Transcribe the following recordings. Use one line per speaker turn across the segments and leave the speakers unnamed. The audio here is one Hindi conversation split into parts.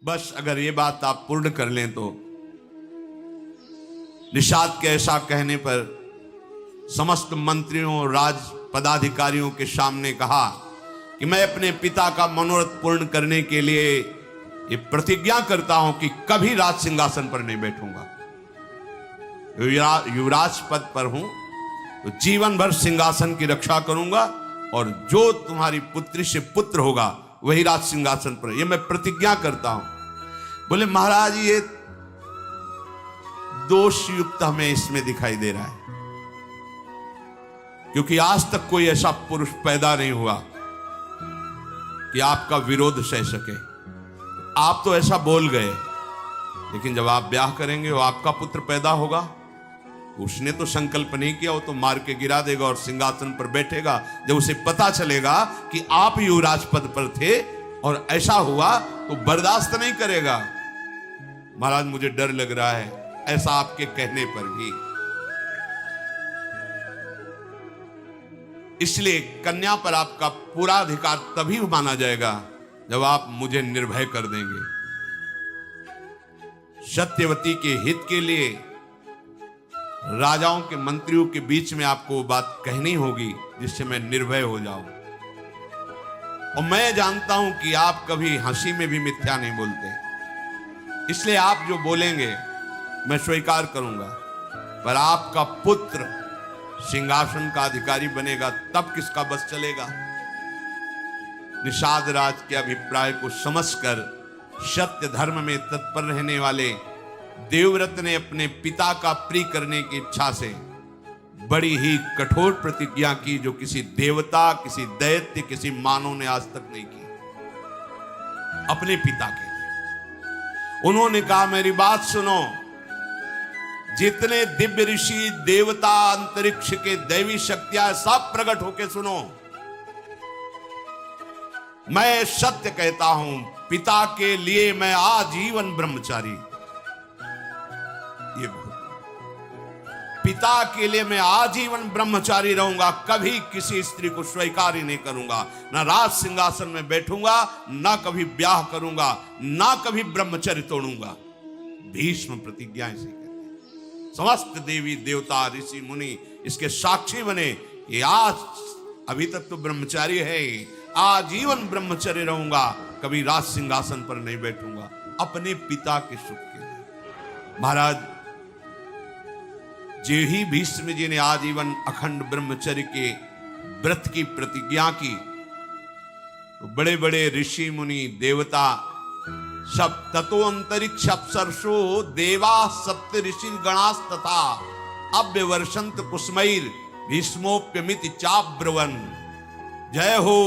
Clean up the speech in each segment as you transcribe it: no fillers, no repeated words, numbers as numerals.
बस अगर ये बात आप पूर्ण कर लें तो निषाद के ऐसा कहने पर समस्त मंत्रियों और राज पदाधिकारियों के सामने कहा कि मैं अपने पिता का मनोरथ पूर्ण करने के लिए ये प्रतिज्ञा करता हूं कि कभी राज सिंहासन पर नहीं बैठूंगा। युवराज पद पर हूं तो जीवन भर सिंहासन की रक्षा करूंगा और जो तुम्हारी पुत्री से पुत्र होगा वही राज सिंहासन पर, ये मैं प्रतिज्ञा करता हूं। बोले महाराज ये दोष युक्त हमें इसमें दिखाई दे रहा है, क्योंकि आज तक कोई ऐसा पुरुष पैदा नहीं हुआ कि आपका विरोध सह सके। आप तो ऐसा बोल गए, लेकिन जब आप ब्याह करेंगे वो आपका पुत्र पैदा होगा, उसने तो संकल्प नहीं किया, वो तो मार के गिरा देगा और सिंहासन पर बैठेगा जब उसे पता चलेगा कि आप युवराज पद पर थे और ऐसा हुआ तो बर्दाश्त नहीं करेगा। महाराज मुझे डर लग रहा है ऐसा आपके कहने पर भी, इसलिए कन्या पर आपका पूरा अधिकार तभी माना जाएगा जब आप मुझे निर्भय कर देंगे। सत्यवती के हित के लिए राजाओं के मंत्रियों के बीच में आपको वो बात कहनी होगी जिससे मैं निर्भय हो जाऊं। और मैं जानता हूं कि आप कभी हंसी में भी मिथ्या नहीं बोलते, इसलिए आप जो बोलेंगे मैं स्वीकार करूंगा। पर आपका पुत्र सिंहासन का अधिकारी बनेगा तब किसका बस चलेगा। निषाद राज के अभिप्राय को समझकर सत्य धर्म में तत्पर रहने वाले देवव्रत ने अपने पिता का प्रिय करने की इच्छा से बड़ी ही कठोर प्रतिज्ञा की, जो किसी देवता, किसी दैत्य, किसी मानव ने आज तक नहीं की अपने पिता के लिए। उन्होंने कहा मेरी बात सुनो, जितने दिव्य ऋषि, देवता, अंतरिक्ष के दैवी शक्तियां सब प्रकट होके सुनो, मैं सत्य कहता हूं, पिता के लिए मैं आजीवन ब्रह्मचारी, ये पिता के लिए मैं आजीवन ब्रह्मचारी रहूंगा, कभी किसी स्त्री को स्वीकार ही नहीं करूंगा, ना राज सिंहासन में बैठूंगा, ना कभी ब्याह करूंगा, ना कभी ब्रह्मचर्य तोड़ूंगा। भीष्म प्रतिज्ञा इसे कहते हैं। समस्त देवी देवता ऋषि मुनि इसके साक्षी बने कि आज अभी तक तो ब्रह्मचारी है, आजीवन ब्रह्मचर्य रहूंगा, कभी राज सिंहासन पर नहीं बैठूंगा, अपने पिता के सुख के लिए। महाराज जो ही भीष्म जी ने आजीवन अखंड ब्रह्मचर्य के व्रत की प्रतिज्ञा की तो बड़े बड़े ऋषि मुनि देवता सब, ततो अंतरिक्ष अप्सरसो देवा सप्त ऋषि गणास तथा अव्यवर्षंत कुसुमैर भीष्मोप्यमिति चाब्रवन। जय हो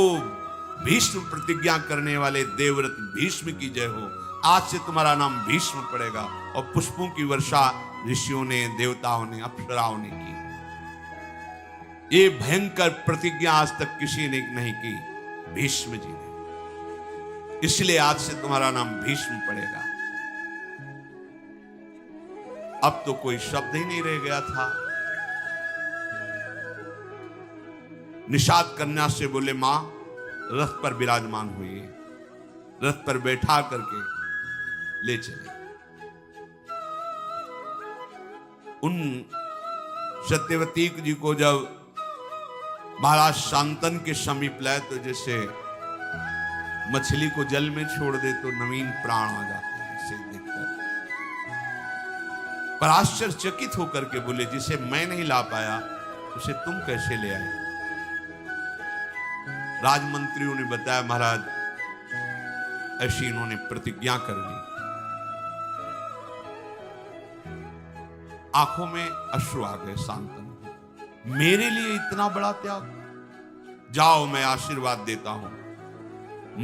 भीष्म प्रतिज्ञा करने वाले देवव्रत भीष्म की जय हो। आज से तुम्हारा नाम भीष्म पड़ेगा। और पुष्पों की वर्षा ऋषियों ने, देवताओं ने, अप्सराओं ने की। ये भयंकर प्रतिज्ञा आज तक किसी ने नहीं की, भीष्म जी ने, इसलिए आज से तुम्हारा नाम भीष्म पड़ेगा। अब तो कोई शब्द ही नहीं रह गया था। निषाद कन्या से बोले मां रथ पर विराजमान हुई, रथ पर बैठा करके ले चले। उन सत्यवती जी को जब महाराज शांतन के समीप लाए तो जैसे मछली को जल में छोड़ दे तो नवीन प्राण आ जाते हैं, इसे देखकर पर आश्चर्यचकित होकर के बोले जिसे मैं नहीं ला पाया उसे तुम कैसे ले आए। राजमंत्रियों ने बताया महाराज ऐसी इन्होंने प्रतिज्ञा कर ली। आंखों में अश्रु आ गए शांतनु, मेरे लिए इतना बड़ा त्याग। जाओ मैं आशीर्वाद देता हूं,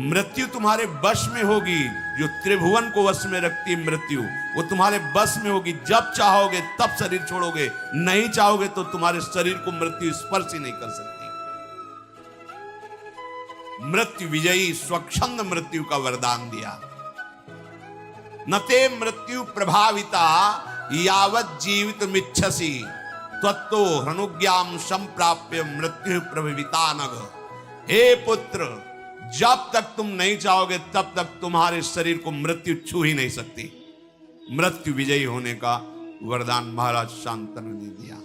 मृत्यु तुम्हारे वश में होगी। जो त्रिभुवन को वश में रखती मृत्यु वो तुम्हारे वश में होगी। जब चाहोगे तब शरीर छोड़ोगे, नहीं चाहोगे तो तुम्हारे शरीर को मृत्यु स्पर्श ही नहीं कर सकती। मृत्यु विजयी स्वच्छंद मृत्यु का वरदान दिया। नते मृत्यु प्रभाविता यावत जीवित मिच्छसी त्वत्तो हनुज्ञाम संप्राप्य मृत्यु प्रभविता नग। हे पुत्र, जब तक तुम नहीं चाहोगे तब तक तुम्हारे शरीर को मृत्यु छू ही नहीं सकती। मृत्यु विजयी होने का वरदान महाराज शांतनु ने दिया।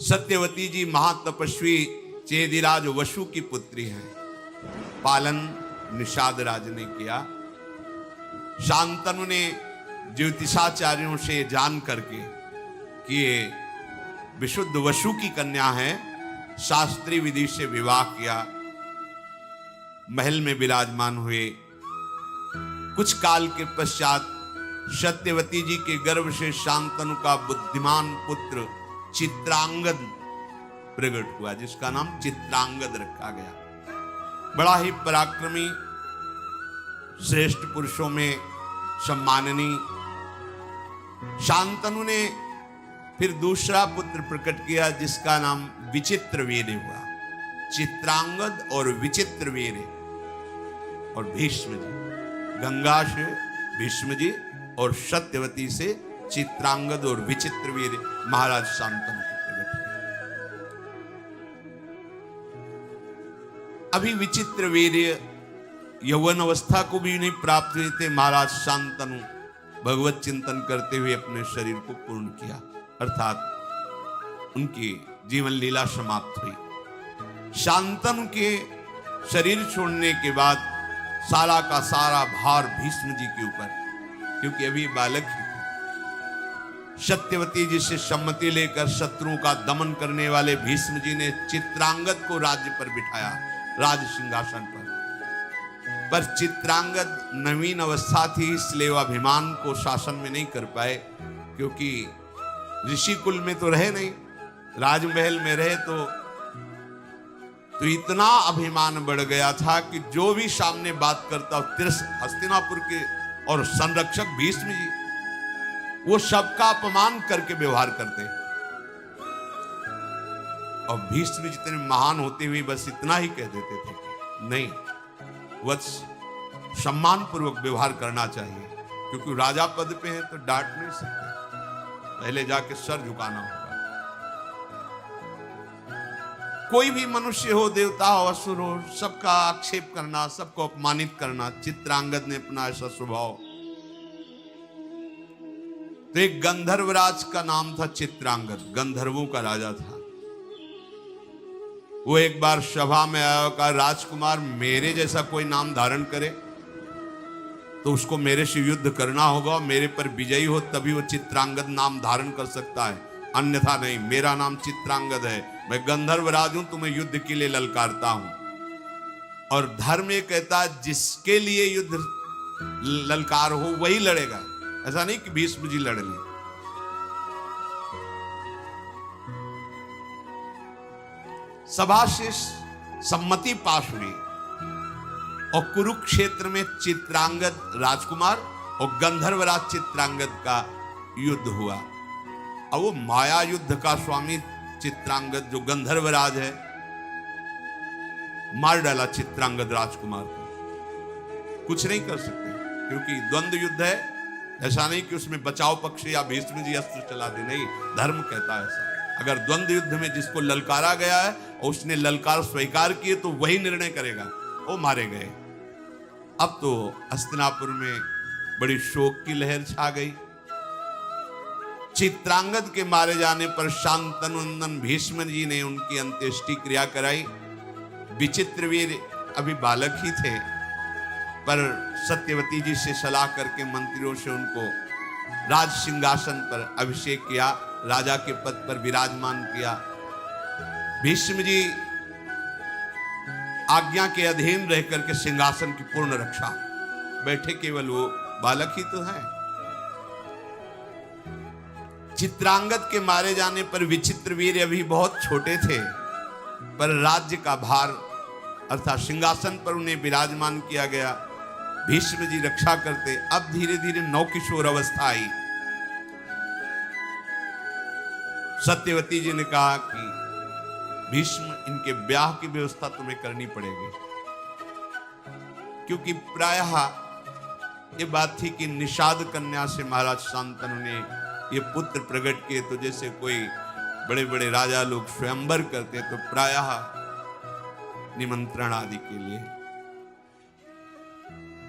सत्यवती जी महातपस्वी चेदिराज वसु की पुत्री हैं। पालन निषाद राज ने किया। शांतनु ने ज्योतिषाचार्यों से जान करके कि ये विशुद्ध वसु की कन्या है, शास्त्रीय विधि से विवाह किया। महल में विराजमान हुए। कुछ काल के पश्चात सत्यवती जी के गर्भ से शांतनु का बुद्धिमान पुत्र चित्रांगद प्रकट हुआ, जिसका नाम चित्रांगद रखा गया। बड़ा ही पराक्रमी, श्रेष्ठ पुरुषों में सम्माननीय। शांतनु ने फिर दूसरा पुत्र प्रकट किया, जिसका नाम विचित्रवीर हुआ। चित्रांगद और विचित्रवीर और भीष्म जी, गंगा से भीष्म जी और सत्यवती से चित्रांगद और विचित्रवीर महाराज शांतनु के प्रकट हुए। अभी विचित्रवीर यौवन अवस्था को भी नहीं प्राप्त हुए थे। महाराज शांतनु भगवत चिंतन करते हुए अपने शरीर को पूर्ण किया, अर्थात उनकी जीवन लीला समाप्त हुई। शांतनु के शरीर छोड़ने के बाद सारा का सारा भार भीष्म जी के ऊपर, क्योंकि अभी बालक ही थे। सत्यवती जी से सम्मति लेकर शत्रुओं का दमन करने वाले भीष्म जी ने चित्रांगद को राज्य पर बिठाया, राज सिंहासन पर चित्रांगद नवीन अवस्था थी, इसलिए वह अभिमान को शासन में नहीं कर पाए। क्योंकि ऋषि कुल में तो रहे नहीं, राजमहल में रहे तो इतना अभिमान बढ़ गया था कि जो भी सामने बात करता, हस्तिनापुर के और संरक्षक भीष्म जी, वो सबका अपमान करके व्यवहार करते। और भीष्म जितने महान होते हुए बस इतना ही कह देते थे कि नहीं, वत्स सम्मान पूर्वक व्यवहार करना चाहिए, क्योंकि राजा पद पे है तो डांट नहीं सकते, पहले जाके सर झुकाना होगा। कोई भी मनुष्य हो, देवता हो, असुर हो, सबका आक्षेप करना, सबको अपमानित करना, चित्रांगद ने अपना ऐसा स्वभाव। तो एक गंधर्वराज का नाम था चित्रांगद, गंधर्वों का राजा था। वो एक बार सभा में आया, कहा राजकुमार मेरे जैसा कोई नाम धारण करे तो उसको मेरे से युद्ध करना होगा, मेरे पर विजयी हो तभी वो चित्रांगद नाम धारण कर सकता है, अन्यथा नहीं। मेरा नाम चित्रांगद है, मैं गंधर्वराज हूं, तुम्हें युद्ध के लिए ललकारता हूं। और धर्म ये कहता जिसके लिए युद्ध ललकार हो वही लड़ेगा, ऐसा नहीं कि भीष्म जी लड़ लें। सभा से सम्मति पास हुई और कुरुक्षेत्र में चित्रांगद राजकुमार और गंधर्वराज चित्रांगद का युद्ध हुआ। अब वो माया युद्ध का स्वामी चित्रांगद, जो गंधर्वराज है, मार डाला चित्रांगद राजकुमार को। कुछ नहीं कर सकते, क्योंकि द्वंद्व युद्ध है। ऐसा नहीं कि उसमें बचाव पक्ष या भीष्म जी अस्त्र चला दे, नहीं, धर्म कहता है ऐसा। अगर द्वंद्व युद्ध में जिसको ललकारा गया है और उसने ललकार स्वीकार किए तो वही निर्णय करेगा, वो मारे गए। अब तो हस्तिनापुर में बड़ी शोक की लहर छा गई। चित्रांगद के मारे जाने पर शांतनु भीष्म जी ने उनकी अंत्येष्टि क्रिया कराई। विचित्रवीर अभी बालक ही थे, पर सत्यवती जी से सलाह करके मंत्रियों से उनको राज सिंहासन पर अभिषेक किया, राजा के पद पर विराजमान किया। भीष्म जी आज्ञा के अधीन रह करके सिंहासन की पूर्ण रक्षा बैठे, केवल वो बालक ही तो है। चित्रांगद के मारे जाने पर विचित्रवीर अभी बहुत छोटे थे, पर राज्य का भार अर्थात सिंहासन पर उन्हें विराजमान किया गया। भीष्म जी रक्षा करते। अब धीरे धीरे नवकिशोर अवस्था आई। सत्यवती जी ने कहा कि भीष्म, इनके ब्याह की व्यवस्था तुम्हें करनी पड़ेगी, क्योंकि प्रायः ये बात थी कि निषाद कन्या से महाराज शांतनु ने ये पुत्र प्रकट किए। तो जैसे कोई बड़े बड़े राजा लोग स्वयंवर करते, तो प्रायः निमंत्रण आदि के लिए।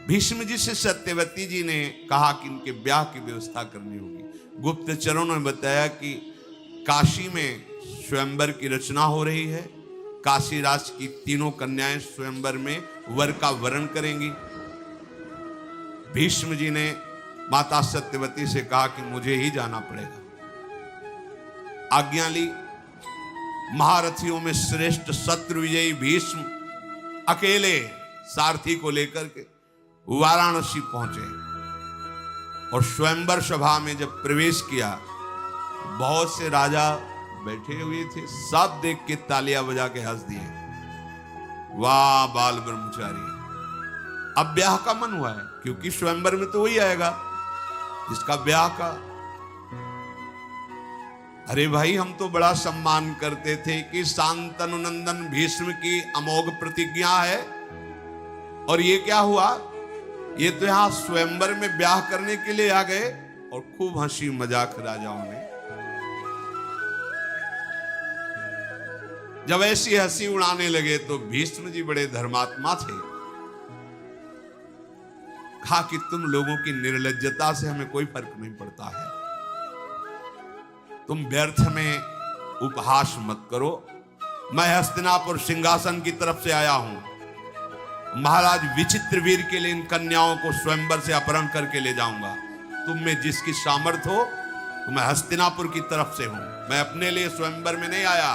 भीष्म जी से सत्यवती जी ने कहा कि इनके ब्याह की व्यवस्था करनी होगी। गुप्तचरों ने बताया कि काशी में स्वयंवर की रचना हो रही है, काशी राज की तीनों कन्याएं स्वयंवर में वर का वरण करेंगी। भीष्म जी ने माता सत्यवती से कहा कि मुझे ही जाना पड़ेगा। आज्ञा ली। महारथियों में श्रेष्ठ शत्रु विजयी भीष्म अकेले सारथी को लेकर के वाराणसी पहुंचे और स्वयंवर सभा में जब प्रवेश किया, बहुत से राजा बैठे हुए थे, सब देख के तालियां बजा के हंस दिए। वाह बाल ब्रह्मचारी, अब ब्याह का मन हुआ है, क्योंकि स्वयंवर में तो वही आएगा जिसका ब्याह का। अरे भाई, हम तो बड़ा सम्मान करते थे कि शांतनु नंदन भीष्म की अमोघ प्रतिज्ञा है, और ये क्या हुआ? ये तो यहां स्वयंवर में ब्याह करने के लिए आ गए और खूब हंसी मजाक राजाओं ने। जब ऐसी हंसी उड़ाने लगे तो भीष्म जी बड़े धर्मात्मा थे। कहा कि तुम लोगों की निर्लज्जता से हमें कोई फर्क नहीं पड़ता है, तुम व्यर्थ में उपहास मत करो। मैं हस्तिनापुर सिंहासन की तरफ से आया हूं, महाराज विचित्रवीर के लिए इन कन्याओं को स्वयंवर से अपहरण करके ले जाऊंगा। तुम में जिसकी सामर्थ्य हो, तो मैं हस्तिनापुर की तरफ से हूं, मैं अपने लिए स्वयंवर में नहीं आया,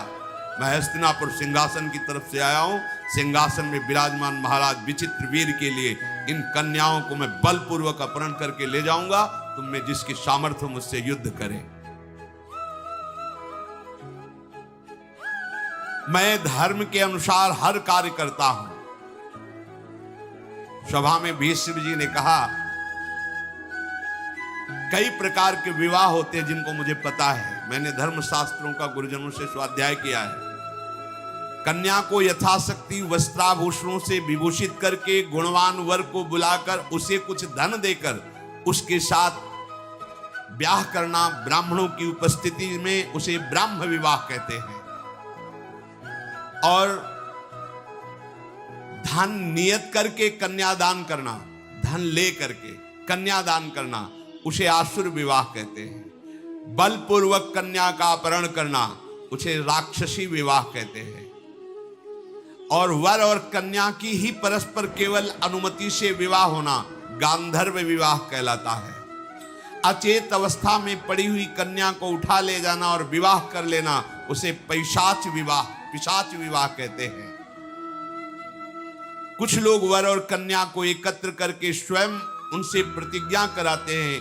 मैं हस्तिनापुर सिंहासन की तरफ से आया हूं। सिंहासन में विराजमान महाराज विचित्रवीर के लिए इन कन्याओं को मैं बलपूर्वक अपहरण करके ले जाऊंगा। तुम में जिसकी सामर्थ्य हो, मुझसे युद्ध करे। मैं धर्म के अनुसार हर कार्य करता हूं। सभा में भीष्म जी ने कहा, कई प्रकार के विवाह होते हैं जिनको मुझे पता है, मैंने धर्म शास्त्रों का गुरुजनों से स्वाध्याय किया है। कन्या को यथाशक्ति वस्त्राभूषणों से विभूषित करके गुणवान वर को बुलाकर उसे कुछ धन देकर उसके साथ ब्याह करना, ब्राह्मणों की उपस्थिति में उसे ब्राह्म विवाह कहते हैं। और धन नियत करके कन्यादान करना, धन ले करके कन्यादान करना, उसे आसुर विवाह कहते हैं। बलपूर्वक कन्या का अपहरण करना, उसे राक्षसी विवाह कहते हैं। और वर और कन्या की ही परस्पर केवल अनुमति से विवाह होना गांधर्व विवाह कहलाता है। अचेत अवस्था में पड़ी हुई कन्या को उठा ले जाना और विवाह कर लेना, उसे पिशाच विवाह कहते हैं। कुछ लोग वर और कन्या को एकत्र करके स्वयं उनसे प्रतिज्ञा कराते हैं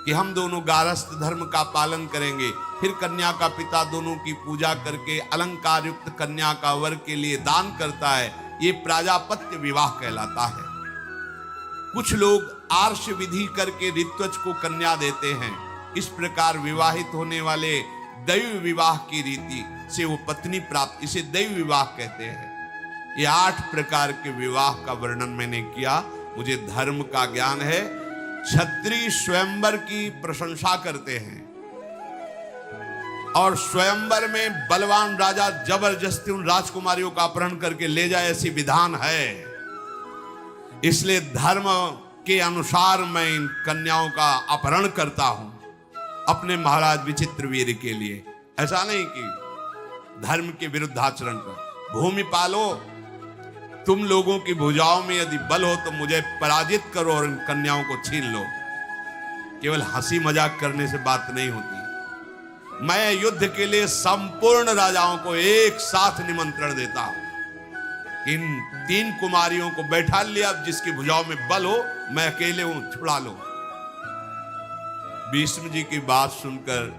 कि हम दोनों गारस्थ धर्म का पालन करेंगे। फिर कन्या का पिता दोनों की पूजा करके अलंकार युक्त कन्या का वर के लिए दान करता है। ये प्राजापत्य विवाह कहलाता है। कुछ लोग आर्ष विधि करके ऋत्वज को कन्या देते हैं। इस प्रकार विवाहित होने वाले दैव विवाह की रीति से वो पत्नी प्राप्त, इसे दैव विवाह कहते हैं। ये 8 प्रकार के विवाह का वर्णन मैंने किया। मुझे धर्म का ज्ञान है। क्षत्रिय स्वयंवर की प्रशंसा करते हैं और स्वयंवर में बलवान राजा जबरदस्ती उन राजकुमारियों का अपहरण करके ले जाए, ऐसी विधान है। इसलिए धर्म के अनुसार मैं इन कन्याओं का अपहरण करता हूं अपने महाराज विचित्रवीर के लिए। ऐसा नहीं कि धर्म के विरुद्ध आचरण कर। भूमि पालो, तुम लोगों की भुजाओं में यदि बल हो तो मुझे पराजित करो और इन कन्याओं को छीन लो। केवल हंसी मजाक करने से बात नहीं होती। मैं युद्ध के लिए संपूर्ण राजाओं को एक साथ निमंत्रण देता हूं। इन 3 कुमारियों को बैठा लिया, अब जिसकी भुजाओं में बल हो, मैं अकेले हूं, छुड़ा लो। भीष्म जी की बात सुनकर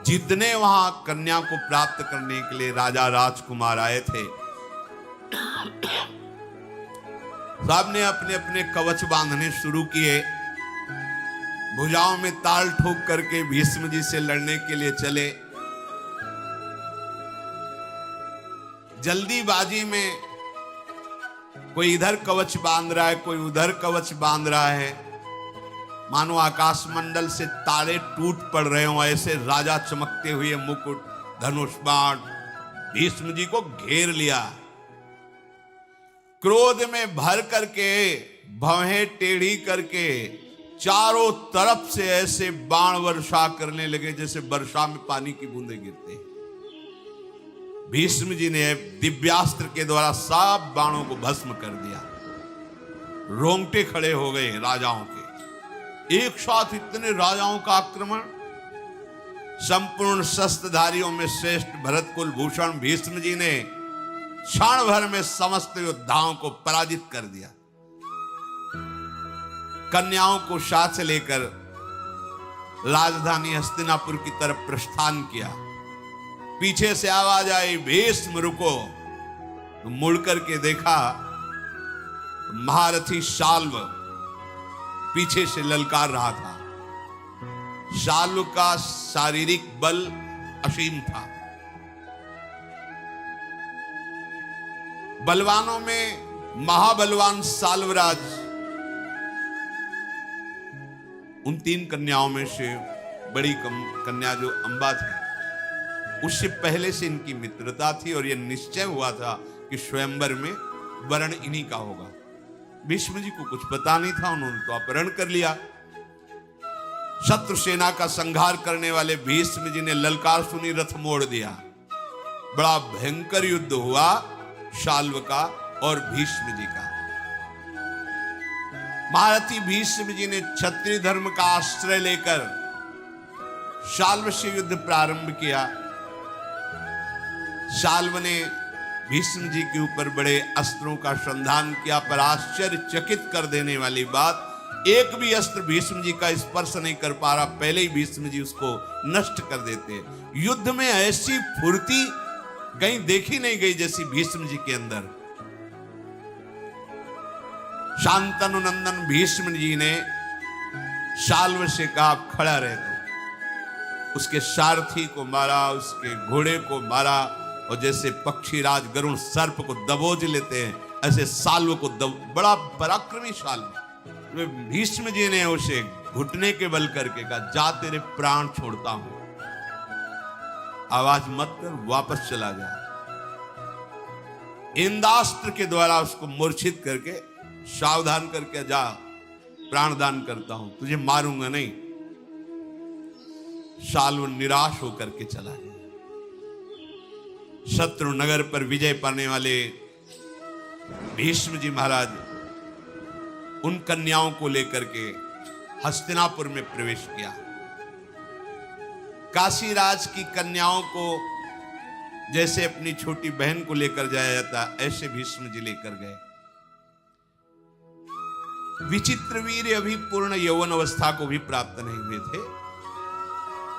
जितने वहां कन्या को प्राप्त करने के लिए राजा राजकुमार आए थे, सबने अपने अपने कवच बांधने शुरू किए। भुजाओं में ताल ठोक करके भीष्म जी से लड़ने के लिए चले। जल्दीबाजी में कोई इधर कवच बांध रहा है, कोई उधर कवच बांध रहा है, मानो आकाश मंडल से तारे टूट पड़ रहे हो। ऐसे राजा चमकते हुए मुकुट, धनुष बाण, भीष्म जी को घेर लिया। क्रोध में भर करके, भवें टेढ़ी करके चारों तरफ से ऐसे बाण वर्षा करने लगे जैसे वर्षा में पानी की बूंदें गिरते हैं। भीष्म जी ने दिव्यास्त्र के द्वारा सब बाणों को भस्म कर दिया। रोंगटे खड़े हो गए राजाओं के। एक साथ इतने राजाओं का आक्रमण। संपूर्ण शस्त्रधारियों में श्रेष्ठ भरत कुलभूषण भीष्म जी ने क्षण भर में समस्त योद्धाओं को पराजित कर दिया। कन्याओं को साथ से लेकर राजधानी हस्तिनापुर की तरफ प्रस्थान किया। पीछे से आवाज आई, भीष्म रुको। तो मुड़ करके देखा, महारथी शाल्व पीछे से ललकार रहा था। शाल्व का शारीरिक बल असीम था। बलवानों में महाबलवान साल्वराज उन 3 कन्याओं में से बड़ी कन्या जो अंबा थी, उससे पहले से इनकी मित्रता थी और यह निश्चय हुआ था कि स्वयंवर में वरण इन्हीं का होगा। भीष्म जी को कुछ पता नहीं था, उन्होंने तो अपहरण कर लिया। शत्रु सेना का संहार करने वाले भीष्म जी ने ललकार सुनी, रथ मोड़ दिया। बड़ा भयंकर युद्ध हुआ शाल्व का और भीष्म जी का। महारथी भीष्म जी ने क्षत्रिय धर्म का आश्रय लेकर शाल्व से युद्ध प्रारंभ किया। शाल्व ने भीष्म जी के ऊपर बड़े अस्त्रों का संधान किया, पर आश्चर्यचकित कर देने वाली बात, एक भी अस्त्र भीष्म जी का स्पर्श नहीं कर पा रहा, पहले ही भीष्म जी उसको नष्ट कर देते। युद्ध में ऐसी फुर्ती कहीं देखी नहीं गई जैसी भीष्म जी के अंदर। शांतनु नंदन भीष्म जी ने शाल्व से कहा, खड़ा रह दो। उसके सारथी को मारा, उसके घोड़े को मारा, और जैसे पक्षीराज गरुण सर्प को दबोच लेते हैं, ऐसे साल्व को बड़ा पराक्रमी साल्व। भीष्म जी ने उसे घुटने के बल करके कहा, जा तेरे प्राण छोड़ता हूं, आवाज मत कर, वापस चला जा। इंदास्त्र के द्वारा उसको मूर्छित करके सावधान करके, जा प्राण दान करता हूं, तुझे मारूंगा नहीं। शाल्व निराश होकर के चला गया। शत्रु नगर पर विजय पाने वाले भीष्म जी महाराज उन कन्याओं को लेकर के हस्तिनापुर में प्रवेश किया। काशीराज की कन्याओं को जैसे अपनी छोटी बहन को लेकर जाया जाता, ऐसे भीष्म जी लेकर गए। विचित्रवीर्य अभी पूर्ण यौवन अवस्था को भी प्राप्त नहीं हुए थे।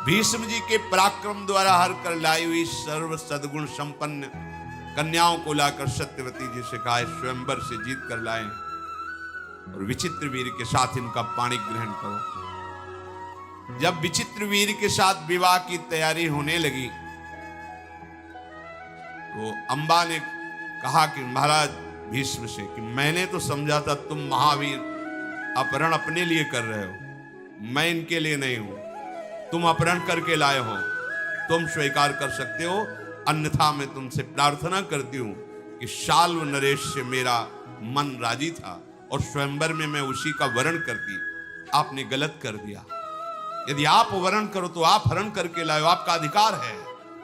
भीष्म जी के पराक्रम द्वारा हर कर लाई हुई सर्व सद्गुण संपन्न कन्याओं को लाकर सत्यवती जी से कहा, स्वयंवर से जीत कर लाए और विचित्रवीर्य के साथ इनका पाणी ग्रहण करो। जब विचित्रवीर्य के साथ विवाह की तैयारी होने लगी तो अंबा ने कहा कि महाराज भीष्म से कि मैंने तो समझा था तुम महावीर अपहरण अपने लिए कर रहे हो, मैं इनके लिए नहीं हूं। तुम अपहरण करके लाए हो, तुम स्वीकार कर सकते हो, अन्यथा मैं तुमसे प्रार्थना करती हूं कि शाल्व नरेश से मेरा मन राजी था और स्वयंवर में मैं उसी का वरण करती। आपने गलत कर दिया। यदि आप वरण करो तो आप हरण करके लाओ, आपका अधिकार है।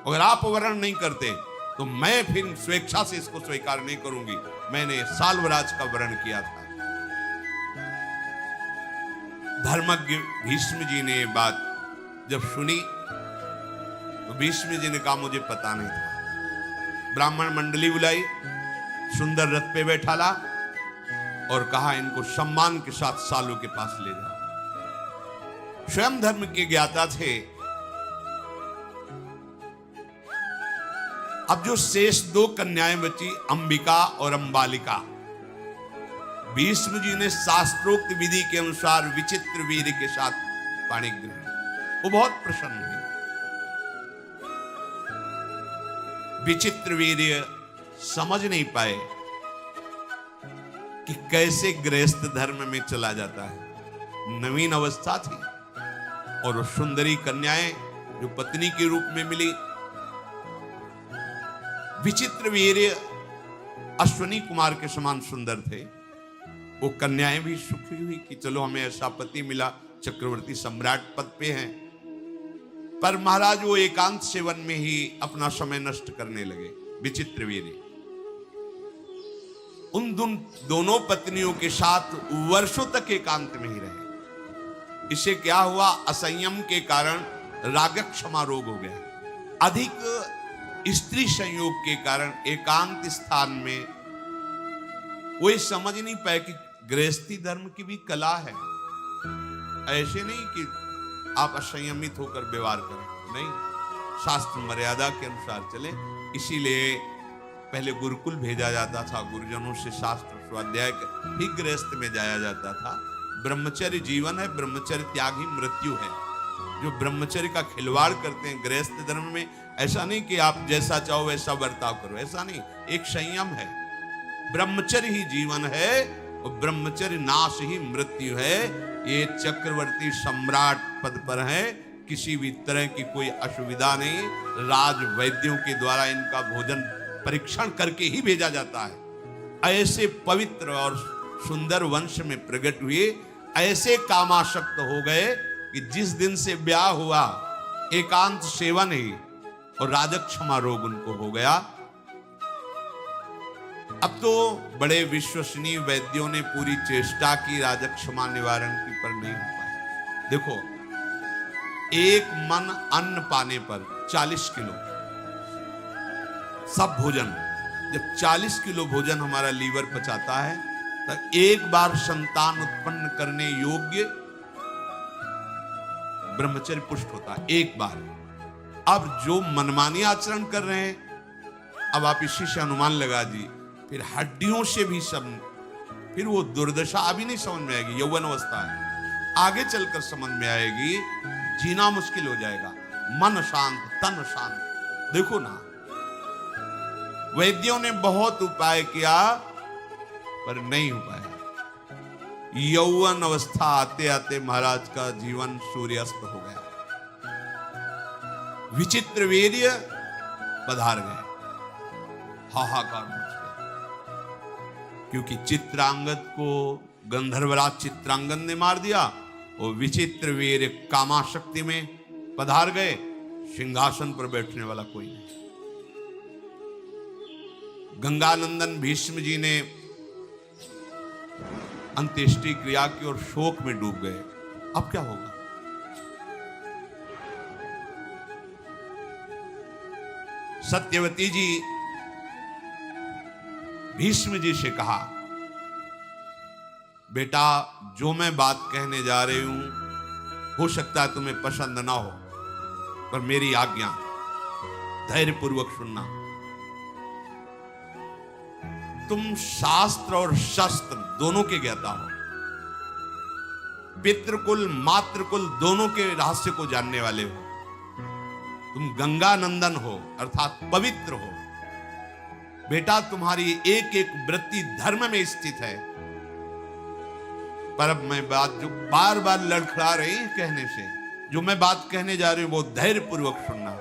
अगर आप वरण नहीं करते तो मैं फिर स्वेच्छा से इसको स्वीकार नहीं करूंगी। मैंने साल्वराज का वरण किया था। धर्मज्ञ भीष्म जी ने ये बात जब सुनी तो भीष्म जी ने कहा, मुझे पता नहीं था। ब्राह्मण मंडली बुलाई, सुंदर रथ पे बैठाला और कहा, इनको सम्मान के साथ सालू के पास ले जाओ। स्वयं धर्म के ज्ञाता थे। अब जो शेष 2 कन्याएं बची, अंबिका और अंबालिका, भीष्म जी ने शास्त्रोक्त विधि के अनुसार विचित्र वीर के साथ पाणी ग्रहण, वो बहुत प्रसन्न हुई। विचित्र वीर्य समझ नहीं पाए कि कैसे गृहस्थ धर्म में चला जाता है। नवीन अवस्था थी और वो सुंदरी कन्याएं जो पत्नी के रूप में मिली, विचित्र वीर्य अश्वनी कुमार के समान सुंदर थे। वो कन्याएं भी सुखी हुई कि चलो हमें ऐसा पति मिला, चक्रवर्ती सम्राट पद पे हैं। पर महाराज वो एकांत सेवन में ही अपना समय नष्ट करने लगे। विचित्र वीर्य उन दोनों पत्नियों के साथ वर्षों तक एकांत में ही रहे। इससे क्या हुआ, असंयम के कारण रागक क्षमा रोग हो गया। अधिक स्त्री संयोग के कारण एकांत स्थान में वो समझ नहीं पाए कि गृहस्थी धर्म की भी कला है। ऐसे नहीं कि आप असंयमित होकर व्यवहार करें, नहीं, शास्त्र मर्यादा के अनुसार चले। इसीलिए पहले गुरुकुल भेजा जाता था, गुरुजनों से शास्त्र स्वाध्याय फिर गृहस्थ में जाया जाता था। ब्रह्मचर्य जीवन है, ब्रह्मचर्य त्याग ही मृत्यु है। जो ब्रह्मचर्य का खिलवाड़ करते हैं गृहस्थ धर्म में, ऐसा नहीं कि आप जैसा चाहो वैसा बर्ताव करो, ऐसा नहीं, एक संयम है। ब्रह्मचर्य ही जीवन है और ब्रह्मचर्य नाश ही मृत्यु है। ये चक्रवर्ती सम्राट पद पर है, किसी भी तरह की कोई असुविधा नहीं। राज वैद्यों के द्वारा इनका भोजन परीक्षण करके ही भेजा जाता है। ऐसे पवित्र और सुंदर वंश में प्रकट हुए, ऐसे कामासक्त हो गए कि जिस दिन से ब्याह हुआ एकांत सेवन ही और राजक क्षमा रोग उनको हो गया। अब तो बड़े विश्वसनीय वैद्यों ने पूरी चेष्टा की राजक क्षमा निवारण की, पर नहीं हो पाया। देखो, एक मन अन्न पाने पर 40 किलो सब भोजन, जब 40 किलो भोजन हमारा लीवर पचाता है, तो एक बार संतान उत्पन्न करने योग्य ब्रह्मचर्य पुष्ट होता है, एक बार। अब जो मनमानी आचरण कर रहे हैं, अब आप इसी से अनुमान लगा दी, फिर हड्डियों से भी सब, फिर वो दुर्दशा अभी नहीं समझ में आएगी, यौवन अवस्था है, आगे चलकर समझ में आएगी। जीना मुश्किल हो जाएगा। मन शांत, तन शांत। देखो ना, वैद्यों ने बहुत उपाय किया पर नहीं हो पाया। यौवन अवस्था आते आते महाराज का जीवन सूर्यास्त हो गया। विचित्र वीर्य पधार गए, हाहाकार मच गया, क्योंकि चित्रांगद को गंधर्वराज चित्रांगद ने मार दिया और विचित्र वीर्य कामाशक्ति में पधार गए। सिंहासन पर बैठने वाला कोई नहीं। गंगानंदन भीष्म जी ने अंत्येष्टि क्रिया की और शोक में डूब गए। अब क्या होगा? सत्यवती जी भीष्म जी से कहा, बेटा, जो मैं बात कहने जा रही हूं हो सकता है तुम्हें पसंद ना हो, पर मेरी आज्ञा, धैर्यपूर्वक सुनना। तुम शास्त्र और शस्त्र दोनों के ज्ञाता हो, पितृकुल मातृकुल दोनों के रहस्य को जानने वाले हो। तुम गंगा नंदन हो, अर्थात पवित्र हो। बेटा, तुम्हारी एक एक वृत्ति धर्म में स्थित है। पर अब मैं बात जो बार बार लड़खड़ा रही कहने से, जो मैं बात कहने जा रही हूं वो धैर्यपूर्वक सुनना।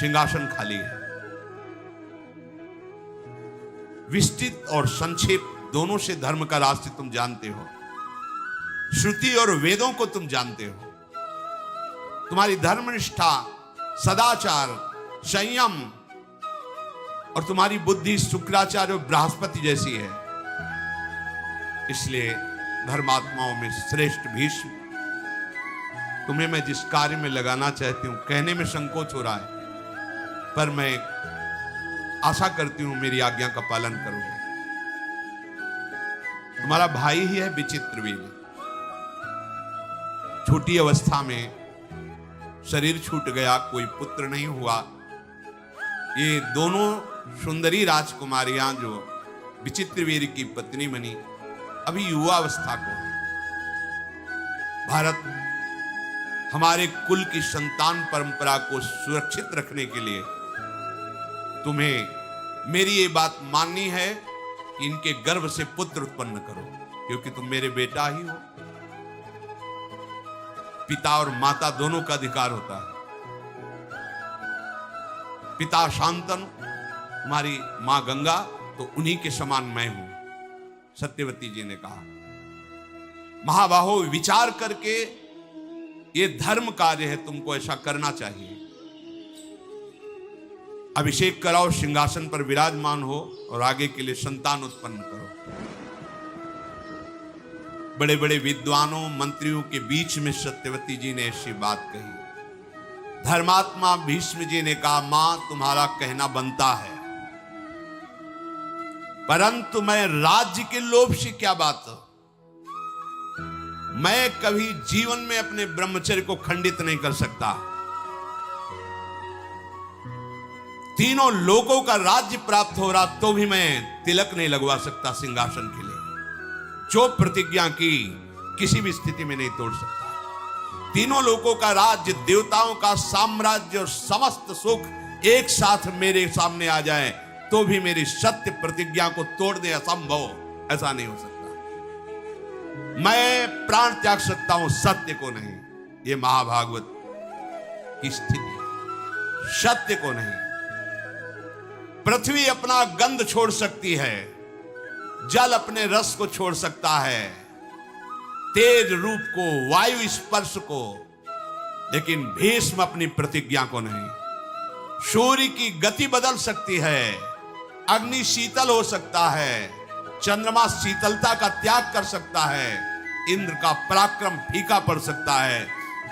सिंहासन खाली है। विस्तृत और संक्षेप दोनों से धर्म का रास्ते तुम जानते हो। श्रुति और वेदों को तुम जानते हो। तुम्हारी धर्मनिष्ठा, सदाचार, संयम और तुम्हारी बुद्धि शुक्राचार्य और बृहस्पति जैसी है। इसलिए धर्मात्माओं में श्रेष्ठ भीष्म, तुम्हें मैं जिस कार्य में लगाना चाहती हूं, कहने में संकोच हो रहा है, पर मैं आशा करती हूं मेरी आज्ञा का पालन करोगे। तुम्हारा भाई ही है विचित्रवीर्य। छोटी अवस्था में शरीर छूट गया, कोई पुत्र नहीं हुआ। ये दोनों सुंदरी राजकुमारियां जो विचित्रवीर्य की पत्नी बनी, अभी युवा अवस्था को है। भारत हमारे कुल की संतान परंपरा को सुरक्षित रखने के लिए तुम्हें मेरी ये बात माननी है कि इनके गर्भ से पुत्र उत्पन्न करो, क्योंकि तुम मेरे बेटा ही हो। पिता और माता दोनों का अधिकार होता है। पिता शांतनु, तुम्हारी मां गंगा, तो उन्हीं के समान मैं हूं। सत्यवती जी ने कहा, महाबाहो विचार करके ये धर्म कार्य है, तुमको ऐसा करना चाहिए। अभिषेक कराओ, सिंहासन पर विराजमान हो और आगे के लिए संतान उत्पन्न करो। बड़े बड़े विद्वानों मंत्रियों के बीच में सत्यवती जी ने ऐसी बात कही। धर्मात्मा भीष्म जी ने कहा, मां तुम्हारा कहना बनता है, परंतु मैं राज्य के लोभ से क्या बात, मैं कभी जीवन में अपने ब्रह्मचर्य को खंडित नहीं कर सकता। तीनों लोगों का राज्य प्राप्त हो रहा तो भी मैं तिलक नहीं लगवा सकता सिंहासन के लिए। जो प्रतिज्ञा की किसी भी स्थिति में नहीं तोड़ सकता। तीनों लोगों का राज्य, देवताओं का साम्राज्य और समस्त सुख एक साथ मेरे सामने आ जाए तो भी मेरी सत्य प्रतिज्ञा को तोड़ने असंभव, ऐसा नहीं हो सकता। मैं प्राण त्याग सकता हूं, सत्य को नहीं। यह महाभागवत की स्थिति, सत्य को नहीं। पृथ्वी अपना गंध छोड़ सकती है, जल अपने रस को छोड़ सकता है, तेज रूप को, वायु स्पर्श को, लेकिन भीष्म अपनी प्रतिज्ञा को नहीं। सूर्य की गति बदल सकती है, अग्नि शीतल हो सकता है, चंद्रमा शीतलता का त्याग कर सकता है, इंद्र का पराक्रम फीका पड़ सकता है,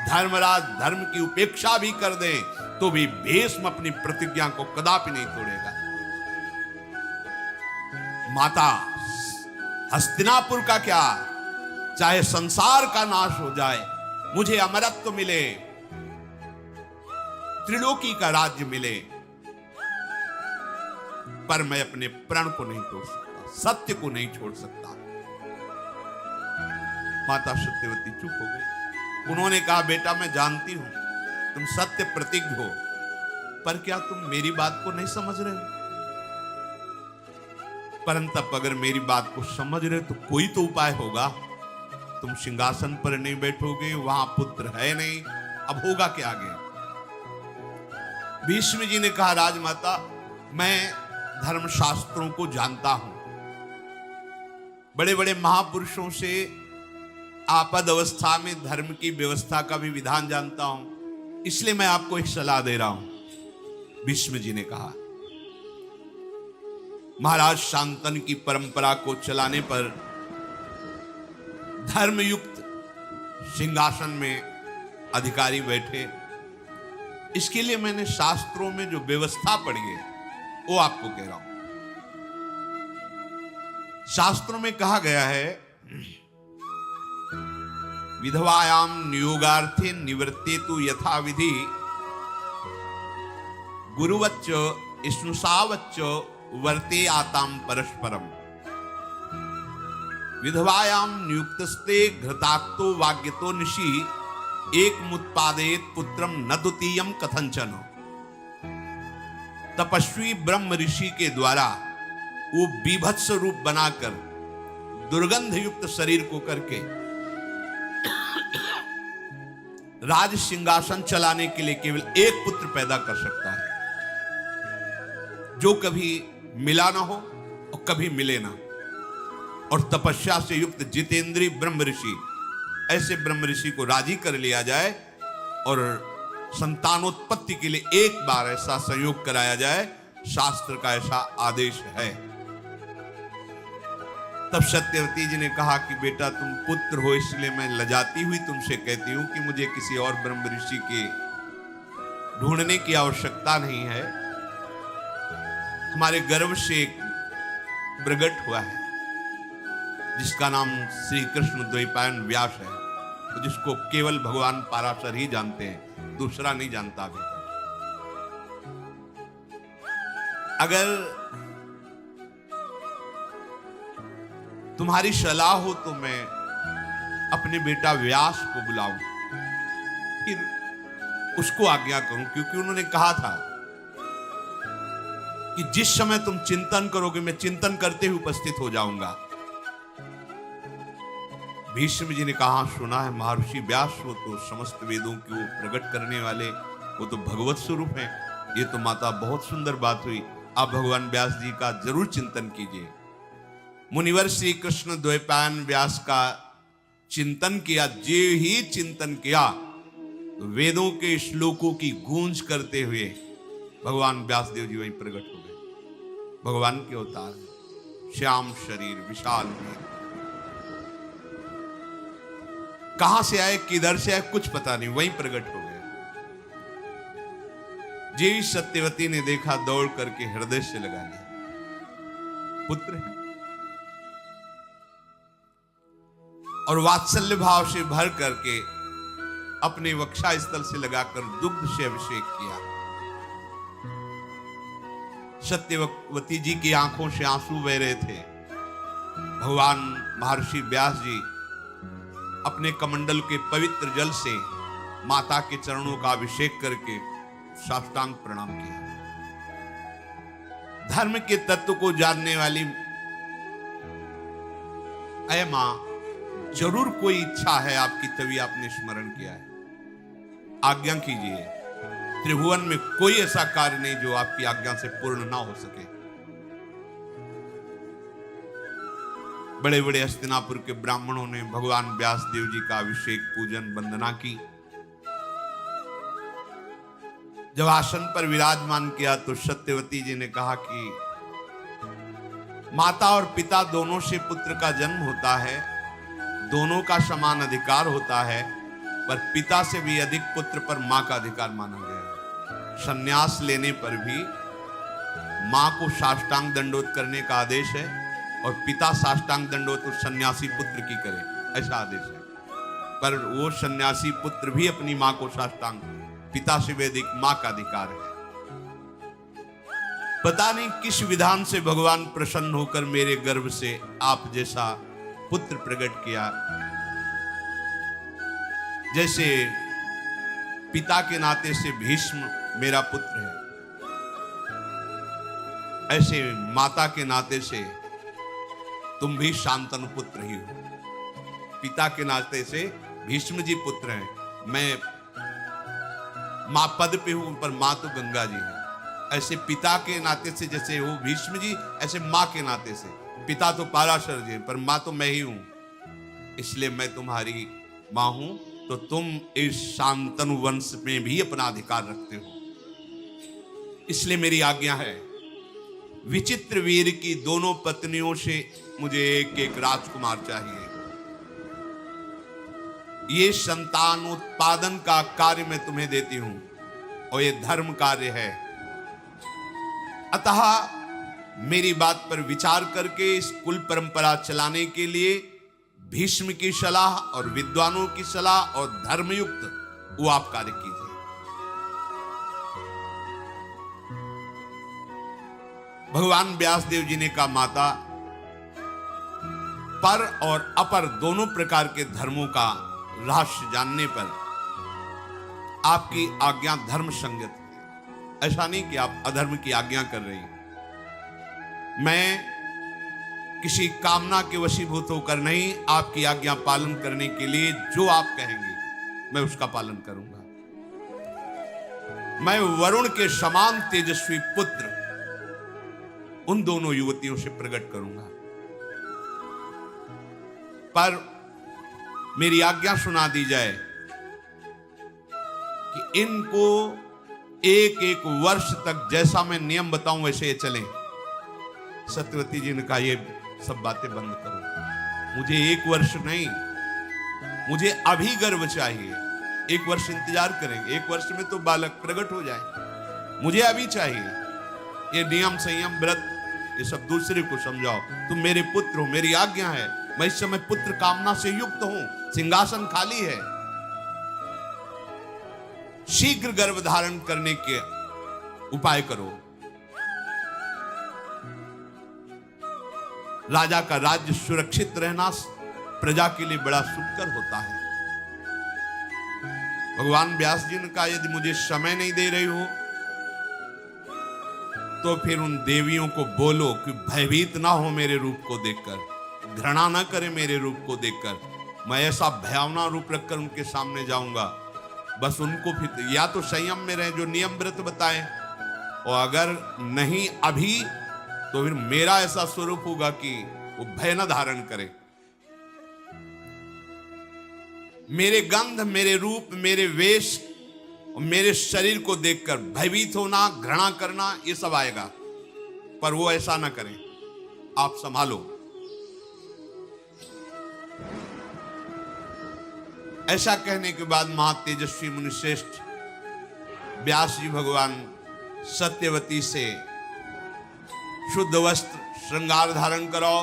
धर्मराज धर्म की उपेक्षा भी कर दे तो भी भीष्म अपनी प्रतिज्ञा को कदापि नहीं तोड़ेगा। माता हस्तिनापुर का क्या, चाहे संसार का नाश हो जाए, मुझे अमरत्व मिले, त्रिलोकी का राज्य मिले, पर मैं अपने प्रण को नहीं तोड़ सकता, सत्य को नहीं छोड़ सकता। माता सत्यवती चुप हो गई। उन्होंने कहा, बेटा मैं जानती हूं तुम सत्य प्रतिज्ञ हो, पर क्या तुम मेरी बात को नहीं समझ रहे हो? परंतु अगर मेरी बात को समझ रहे तो कोई तो उपाय होगा। तुम सिंहासन पर नहीं बैठोगे, वहां पुत्र है नहीं, अब होगा क्या आगे? भीष्म जी ने कहा, राजमाता मैं धर्मशास्त्रों को जानता हूं, बड़े बड़े महापुरुषों से आपद अवस्था में धर्म की व्यवस्था का भी विधान जानता हूं, इसलिए मैं आपको एक सलाह दे रहा हूं। भीष्म जी ने कहा, महाराज शांतनु की परंपरा को चलाने पर धर्मयुक्त सिंहासन में अधिकारी बैठे, इसके लिए मैंने शास्त्रों में जो व्यवस्था पढ़ी है वो आपको कह रहा हूं। शास्त्रों में कहा गया है, विधवायाम नियोगार्थे निवृत्तेतु यथा विधि गुरुवच्च स्नुषावच्च वर्ते आताम परस्परम। विधवायाम नियुक्तस्ते घृताक्तो वाग्यतो निशि एक मुत्पादेत पुत्रम न द्वितीयम कथंचन। तपस्वी ब्रह्म ऋषि के द्वारा वो बीभत्स रूप बनाकर दुर्गंध युक्त शरीर को करके राज सिंहासन चलाने के लिए केवल एक पुत्र पैदा कर सकता है, जो कभी मिला ना हो और कभी मिले ना। और तपस्या से युक्त जितेंद्रीय ब्रह्म ऋषि, ऐसे ब्रह्म ऋषि को राजी कर लिया जाए और संतानोत्पत्ति के लिए एक बार ऐसा संयोग कराया जाए, शास्त्र का ऐसा आदेश है। तब सत्यवती जी ने कहा कि बेटा तुम पुत्र हो, इसलिए मैं लजाती हुई तुमसे कहती हूं कि मुझे किसी और ब्रह्म ऋषि के ढूंढने की आवश्यकता नहीं है। हमारे गर्भ से एक प्रकट हुआ है जिसका नाम श्री कृष्ण द्वैपायन व्यास है, तो जिसको केवल भगवान पाराशर ही जानते हैं, दूसरा नहीं जानता अभी तक। अगर तुम्हारी सलाह हो तो मैं अपने बेटा व्यास को बुलाऊं, फिर उसको आज्ञा करूं, क्योंकि उन्होंने कहा था कि जिस समय तुम चिंतन करोगे मैं चिंतन करते हुए उपस्थित हो जाऊंगा। भीष्म जी ने कहा, सुना है महर्षि व्यास वो तो समस्त वेदों को प्रकट करने वाले, वो तो भगवत स्वरूप हैं, ये तो माता बहुत सुंदर बात हुई। आप भगवान व्यास जी का जरूर चिंतन कीजिए। मुनिवर श्री कृष्ण द्वैपायन व्यास का चिंतन किया। जे ही चिंतन किया तो वेदों के श्लोकों की गूंज करते हुए भगवान व्यासदेव जी वहीं प्रकट हो गए। भगवान के अवतार, श्याम शरीर, विशाल नेत्र। कहां से आए, किधर से आए, कुछ पता नहीं, वहीं प्रकट हो गए। जी सत्यवती ने देखा, दौड़ करके हृदय से लगा लिया, पुत्र है। और वात्सल्य भाव से भर करके अपने वक्षा स्थल से लगाकर दुग्ध से अभिषेक किया। सत्यवती जी की आंखों से आंसू बह रहे थे। भगवान महर्षि व्यास जी अपने कमंडल के पवित्र जल से माता के चरणों का अभिषेक करके साष्टांग प्रणाम किया। धर्म के तत्व को जानने वाली अय मां, जरूर कोई इच्छा है आपकी, तभी आपने स्मरण किया है। आज्ञा कीजिए। त्रिभुवन में कोई ऐसा कार्य नहीं जो आपकी आज्ञा से पूर्ण ना हो सके। बड़े बड़े हस्तिनापुर के ब्राह्मणों ने भगवान व्यासदेव जी का अभिषेक, पूजन, वंदना की। जब आसन पर विराजमान किया तो सत्यवती जी ने कहा कि माता और पिता दोनों से पुत्र का जन्म होता है, दोनों का समान अधिकार होता है, पर पिता से भी अधिक पुत्र पर मां का अधिकार माना गया है। संन्यास लेने पर भी मां को साष्टांग दंडोत करने का आदेश है और पिता साष्टांग दंडोत उस सन्यासी पुत्र की करे, ऐसा आदेश है। पर वो सन्यासी पुत्र भी अपनी मां को साष्टांग, पिता से भी अधिक मां का अधिकार है। पता नहीं किस विधान से भगवान प्रसन्न होकर मेरे गर्भ से आप जैसा पुत्र प्रकट किया। जैसे पिता के नाते से भीष्म मेरा पुत्र है, ऐसे माता के नाते से तुम भी शांतनु पुत्र ही हो। पिता के नाते से भीष्म जी पुत्र हैं, मैं मां पद पे हूं, पर मां तो गंगा जी है। ऐसे पिता के नाते से जैसे हो भीष्म जी, ऐसे मां के नाते से, पिता तो पाराशर जी पर मां तो मैं ही हूं। इसलिए मैं तुम्हारी मां हूं, तो तुम इस शांतनु वंश में भी अपना अधिकार रखते हो। इसलिए मेरी आज्ञा है, विचित्र वीर की दोनों पत्नियों से मुझे एक एक राजकुमार चाहिए। ये संतान उत्पादन का कार्य मैं तुम्हें देती हूं और ये धर्म कार्य है। अतः मेरी बात पर विचार करके इस कुल परंपरा चलाने के लिए भीष्म की सलाह और विद्वानों की सलाह और धर्मयुक्त वो आप कार्य कीजिए। भगवान व्यासदेव जी ने कहा, माता, पर और अपर दोनों प्रकार के धर्मों का रहस्य जानने पर आपकी आज्ञा धर्म संगत है। ऐसा नहीं कि आप अधर्म की आज्ञा कर रही। मैं किसी कामना के वशीभूत होकर नहीं, आपकी आज्ञा पालन करने के लिए जो आप कहेंगे मैं उसका पालन करूंगा। मैं वरुण के समान तेजस्वी पुत्र उन दोनों युवतियों से प्रकट करूंगा, पर मेरी आज्ञा सुना दी जाए कि इनको एक एक वर्ष तक जैसा मैं नियम बताऊं वैसे ये चलें। सत्यवती जी ने कहा, ये सब बातें बंद करो, मुझे एक वर्ष नहीं, मुझे अभी गर्भ चाहिए। एक वर्ष इंतजार करेंगे, एक वर्ष में तो बालक प्रकट हो जाए, मुझे अभी चाहिए। ये नियम संयम व्रत ये सब दूसरे को समझाओ। तुम मेरे पुत्र हो, मेरी आज्ञा है। मैं इस समय पुत्र कामना से युक्त हूं, सिंहासन खाली है। शीघ्र गर्भ धारण करने के उपाय करो। राजा का राज्य सुरक्षित रहना प्रजा के लिए बड़ा सुखकर होता है। भगवान व्यास जी ने कहा, यदि मुझे समय नहीं दे रही हो तो फिर उन देवियों को बोलो कि भयभीत ना हो मेरे रूप को देखकर, घृणा ना करे मेरे रूप को देखकर। मैं ऐसा भयावना रूप रखकर उनके सामने जाऊंगा, बस उनको फिर या तो संयम में रहे, जो नियम व्रत बताए, और अगर नहीं अभी तो फिर मेरा ऐसा स्वरूप होगा कि वो भय न धारण करे। मेरे गंध, मेरे रूप, मेरे वेश और मेरे शरीर को देखकर भयभीत होना, घृणा करना, ये सब आएगा, पर वो ऐसा ना करें। आप संभालो। ऐसा कहने के बाद महातेजस्वी मुनिश्रेष्ठ व्यास जी भगवान सत्यवती से शुद्ध वस्त्र श्रृंगार धारण कराओ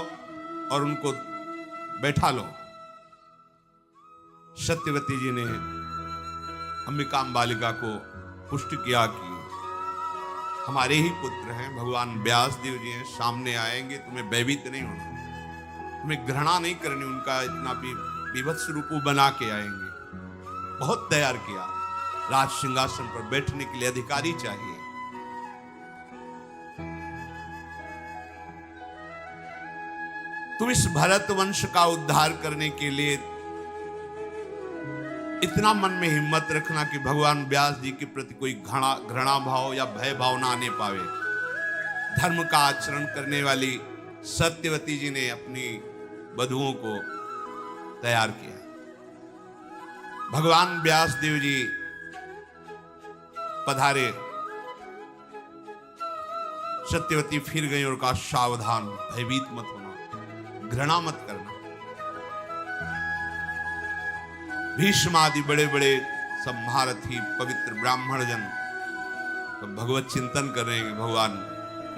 और उनको बैठा लो। सत्यवती जी ने अंबिका बालिका को पुष्ट किया कि हमारे ही पुत्र हैं, भगवान व्यास देव जी हैं, सामने आएंगे, तुम्हें भयभीत नहीं होना, तुम्हें घृणा नहीं करनी, उनका इतना भी विभत्स रूप बना के आएंगे। बहुत तैयार किया, राज सिंहासन पर बैठने के लिए अधिकारी चाहिए। तुम इस भरत वंश का उद्धार करने के लिए इतना मन में हिम्मत रखना कि भगवान व्यास जी के प्रति कोई घृणा भाव या भय भाव ना आने पावे। धर्म का आचरण करने वाली सत्यवती जी ने अपनी वधुओं को तैयार किया। भगवान व्यास देव जी पधारे, सत्यवती फिर गई और कहा, सावधान, भयभीत मत होना, घृणा मत करना। भीष्म आदि बड़े बड़े सब महारथी पवित्र ब्राह्मण जन तो भगवत चिंतन कर रहे हैं कि भगवान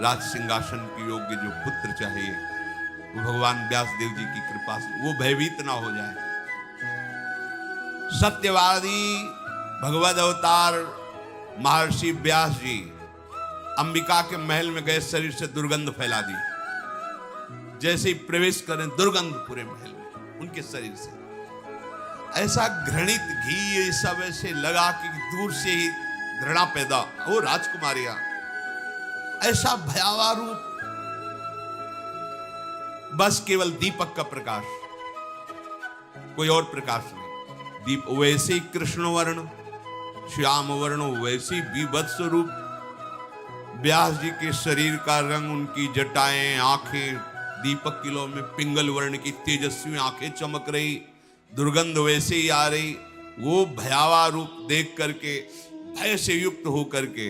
राज सिंहासन के योग्य जो पुत्र चाहिए वो भगवान व्यास देव जी की कृपा से वो भयभीत ना हो जाए। सत्यवादी भगवद अवतार महर्षि व्यास जी अंबिका के महल में गए, शरीर से दुर्गंध फैला दी। जैसे ही प्रवेश करें दुर्गंध पूरे महल में उनके शरीर से, ऐसा घृणित घी ये सब ऐसे लगा कि दूर से ही घृणा पैदा। वो राजकुमारियां, ऐसा भयावह रूप, बस केवल दीपक का प्रकाश, कोई और प्रकाश नहीं। दीप वैसे ही कृष्ण वर्ण, श्याम वर्ण, वैसे ही बीभत्स रूप। व्यास जी के शरीर का रंग, उनकी जटाएं, आंखें दीपक किलो में पिंगल वर्ण की तेजस्वी आंखें चमक रही, दुर्गंध वैसे ही आ रही। वो भयावह रूप देख करके भय से युक्त होकर के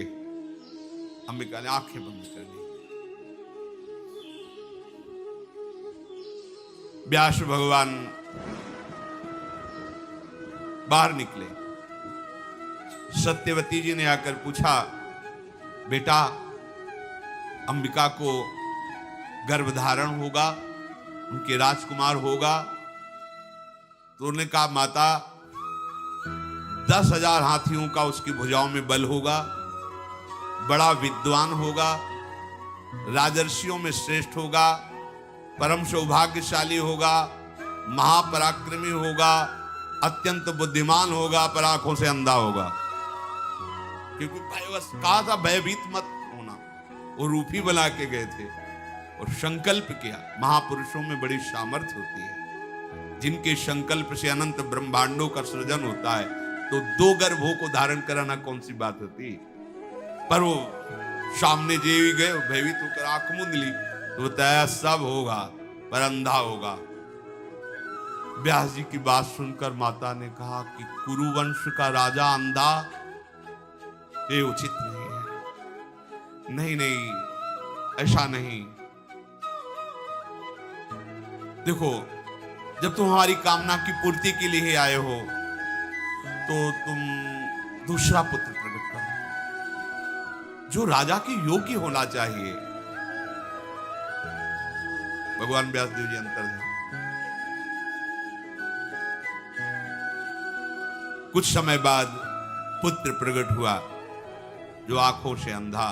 अंबिका ने आंखें बंद कर दी। व्यास भगवान बाहर निकले। सत्यवती जी ने आकर पूछा, बेटा अंबिका को गर्भधारण होगा, उनके राजकुमार होगा? तो उन्होंने कहा, माता 10,000 हाथियों का उसकी भुजाओं में बल होगा, बड़ा विद्वान होगा, राजर्षियों में श्रेष्ठ होगा, परम सौभाग्यशाली होगा, महापराक्रमी होगा, अत्यंत बुद्धिमान होगा, पर आंखों से अंधा होगा। क्योंकि कहा था भयभीत मत होना, वो रूप ही बना के गए थे और संकल्प किया। महापुरुषों में बड़ी सामर्थ्य होती है, जिनके संकल्प से अनंत ब्रह्मांडों का सृजन होता है। तो 2 गर्भों को धारण कराना कौन सी बात होती। पर वो सामने जेवी गए, भयभीत होकर आंख मूंद ली, तो बताया सब होगा पर अंधा होगा। व्यास जी की बात सुनकर माता ने कहा कि कुरुवंश का राजा अंधा, ये उचित नहीं है। नहीं नहीं, ऐसा नहीं। देखो, जब तुम हमारी कामना की पूर्ति के लिए आए हो तो तुम दूसरा पुत्र प्रकट करो जो राजा के योग्य होना चाहिए। भगवान व्यासदेव जी अंतर्ध्यान। कुछ समय बाद पुत्र प्रकट हुआ जो आंखों से अंधा,